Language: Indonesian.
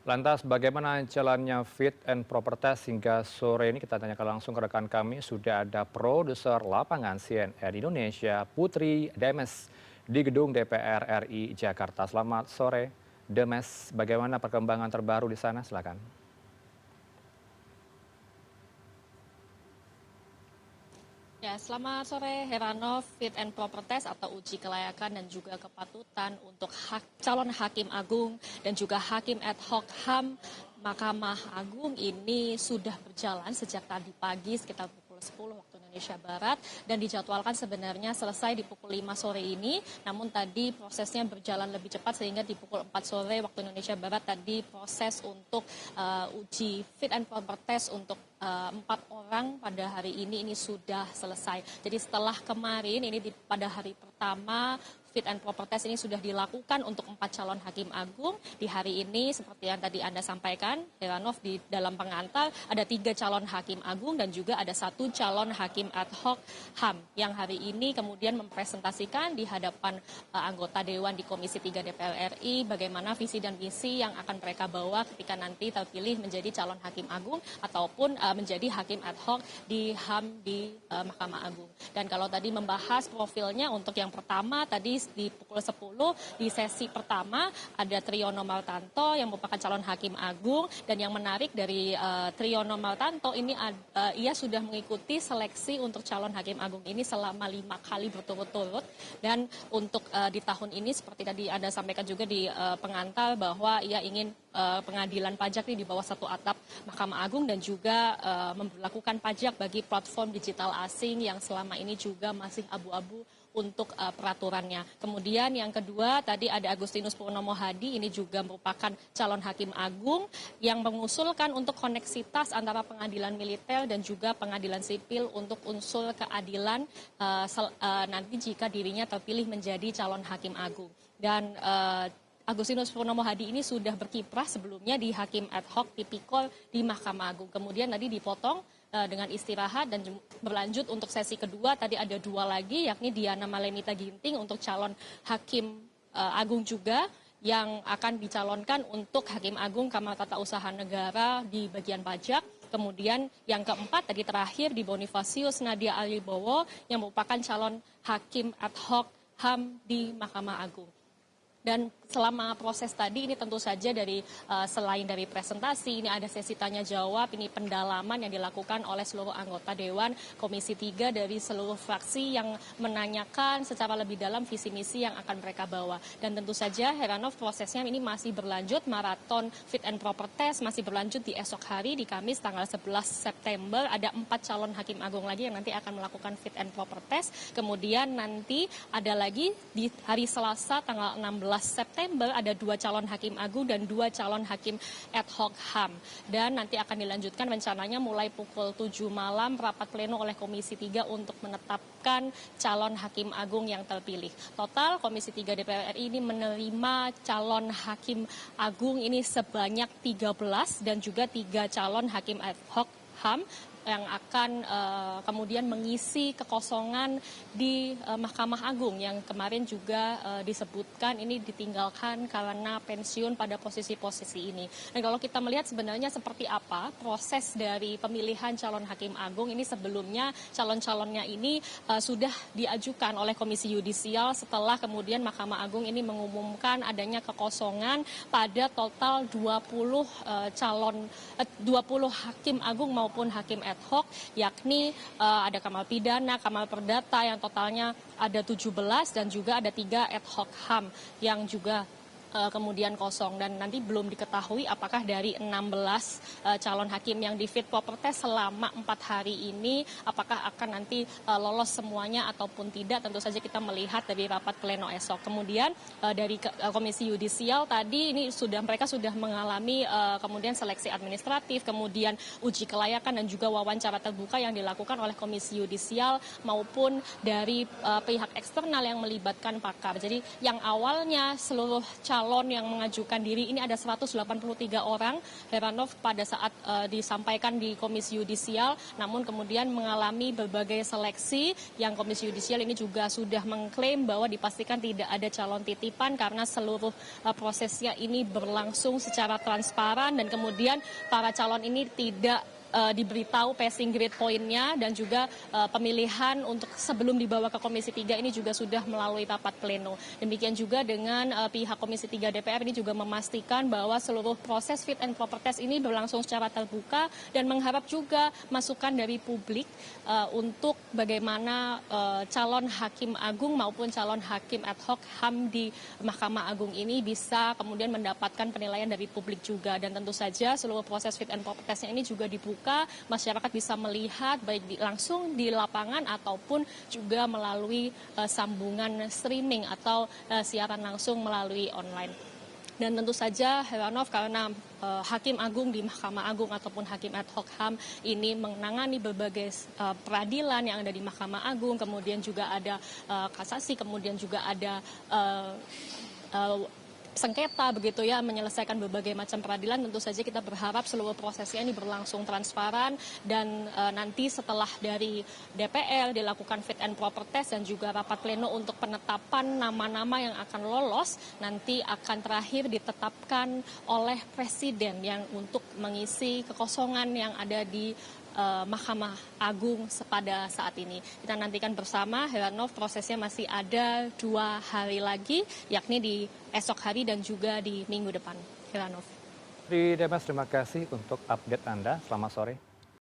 Lantas bagaimana jalannya fit and proper test hingga sore ini kita tanyakan langsung ke rekan kami. Sudah ada produser lapangan CNN Indonesia Putri Demes di gedung DPR RI Jakarta. Selamat sore Demes, bagaimana perkembangan terbaru di sana? Silakan. Ya, selamat sore Heranov. Fit and proper test atau uji kelayakan dan juga kepatutan untuk calon hakim agung dan juga hakim ad hoc HAM Mahkamah Agung ini sudah berjalan sejak tadi pagi sekitar pukul 10 waktu Indonesia Barat dan dijadwalkan sebenarnya selesai di pukul 5 sore ini. Namun tadi prosesnya berjalan lebih cepat sehingga di pukul 4 sore waktu Indonesia Barat tadi proses untuk uji fit and proper test untuk 4 orang pada hari ini sudah selesai. Jadi setelah kemarin ini pada hari pertama fit and proper test ini sudah dilakukan untuk 4 calon hakim agung. Di hari ini seperti yang tadi Anda sampaikan, Heranov, di dalam pengantar ada 3 calon hakim agung dan juga ada 1 calon hakim ad hoc HAM yang hari ini kemudian mempresentasikan di hadapan anggota Dewan di Komisi 3 DPR RI bagaimana visi dan misi yang akan mereka bawa ketika nanti terpilih menjadi calon hakim agung ataupun menjadi hakim ad hoc di HAM di Mahkamah Agung. Dan kalau tadi membahas profilnya untuk yang pertama tadi di pukul 10 di sesi pertama ada Triyono Martanto yang merupakan calon hakim agung dan yang menarik dari Triyono Martanto ini ia sudah mengikuti seleksi untuk calon hakim agung ini selama 5 kali berturut-turut dan untuk di tahun ini seperti tadi Anda sampaikan juga di pengantar bahwa ia ingin pengadilan pajak ini di bawah satu atap Mahkamah Agung dan juga memperlakukan pajak bagi platform digital asing yang selama ini juga masih abu-abu untuk peraturannya. Kemudian yang kedua tadi ada Agustinus Purnomo Hadi, ini juga merupakan calon hakim agung yang mengusulkan untuk koneksitas antara pengadilan militer dan juga pengadilan sipil untuk unsur keadilan nanti jika dirinya terpilih menjadi calon hakim agung. Dan Agustinus Purnomo Hadi ini sudah berkiprah sebelumnya di hakim ad hoc tipikor di Mahkamah Agung. Kemudian tadi dipotong dengan istirahat dan berlanjut untuk sesi kedua. Tadi ada 2 lagi yakni Diana Malenita Ginting untuk calon hakim agung juga yang akan dicalonkan untuk hakim agung Kamar Tata Usaha Negara di bagian pajak. Kemudian yang keempat tadi terakhir di Bonifasius Nadia Alibowo yang merupakan calon hakim ad hoc HAM di Mahkamah Agung. Dan selama proses tadi ini tentu saja selain dari presentasi, ini ada sesi tanya jawab, ini pendalaman yang dilakukan oleh seluruh anggota Dewan Komisi 3 dari seluruh fraksi yang menanyakan secara lebih dalam visi misi yang akan mereka bawa. Dan tentu saja Heranov prosesnya ini masih berlanjut, maraton fit and proper test masih berlanjut di esok hari di Kamis tanggal 11 September. Ada 4 calon hakim agung lagi yang nanti akan melakukan fit and proper test. Kemudian nanti ada lagi di hari Selasa tanggal 16 September ada 2 calon hakim agung dan 2 calon hakim ad hoc HAM. Dan nanti akan dilanjutkan rencananya mulai pukul 7 malam rapat pleno oleh Komisi 3 untuk menetapkan calon hakim agung yang terpilih. Total Komisi 3 DPR RI ini menerima calon hakim agung ini sebanyak 13 dan juga 3 calon hakim ad hoc HAM yang akan kemudian mengisi kekosongan di Mahkamah Agung yang kemarin juga disebutkan ini ditinggalkan karena pensiun pada posisi-posisi ini. Dan kalau kita melihat sebenarnya seperti apa proses dari pemilihan calon hakim agung ini sebelumnya calon-calonnya ini sudah diajukan oleh Komisi Yudisial setelah kemudian Mahkamah Agung ini mengumumkan adanya kekosongan pada total 20 hakim agung maupun hakim ad hoc, yakni ada Kamar Pidana, Kamar Perdata yang totalnya ada 17 dan juga ada 3 ad hoc HAM yang juga kemudian kosong dan nanti belum diketahui apakah dari 16 calon hakim yang di fit proper test selama 4 hari ini apakah akan nanti lolos semuanya ataupun tidak. Tentu saja kita melihat dari rapat pleno esok. Kemudian dari Komisi Yudisial tadi ini mereka sudah mengalami kemudian seleksi administratif, kemudian uji kelayakan dan juga wawancara terbuka yang dilakukan oleh Komisi Yudisial maupun dari pihak eksternal yang melibatkan pakar. Jadi yang awalnya seluruh calon calon yang mengajukan diri ini ada 183 orang, Heranov, pada saat disampaikan di Komisi Yudisial, namun kemudian mengalami berbagai seleksi yang Komisi Yudisial ini juga sudah mengklaim bahwa dipastikan tidak ada calon titipan karena seluruh prosesnya ini berlangsung secara transparan dan kemudian para calon ini tidak diberitahu passing grade poinnya dan juga pemilihan untuk sebelum dibawa ke Komisi 3 ini juga sudah melalui rapat pleno. Demikian juga dengan pihak Komisi 3 DPR ini juga memastikan bahwa seluruh proses fit and proper test ini berlangsung secara terbuka dan mengharap juga masukan dari publik untuk bagaimana calon hakim agung maupun calon hakim ad hoc HAM di Mahkamah Agung ini bisa kemudian mendapatkan penilaian dari publik juga. Dan tentu saja seluruh proses fit and proper testnya ini juga dibuka, masyarakat bisa melihat baik langsung di lapangan ataupun juga melalui sambungan streaming atau siaran langsung melalui online. Dan tentu saja Heranov, karena Hakim Agung di Mahkamah Agung ataupun Hakim ad hoc HAM ini menangani berbagai peradilan yang ada di Mahkamah Agung, kemudian juga ada kasasi, kemudian juga ada sengketa begitu ya, menyelesaikan berbagai macam peradilan. Tentu saja kita berharap seluruh prosesnya ini berlangsung transparan dan nanti setelah dari DPR dilakukan fit and proper test dan juga rapat pleno untuk penetapan nama-nama yang akan lolos, nanti akan terakhir ditetapkan oleh Presiden yang untuk mengisi kekosongan yang ada di Mahkamah Agung pada saat ini. Kita nantikan bersama, Heranov, prosesnya masih ada 2 hari lagi, yakni di esok hari dan juga di minggu depan. Heranov. Demes, terima kasih untuk update Anda. Selamat sore.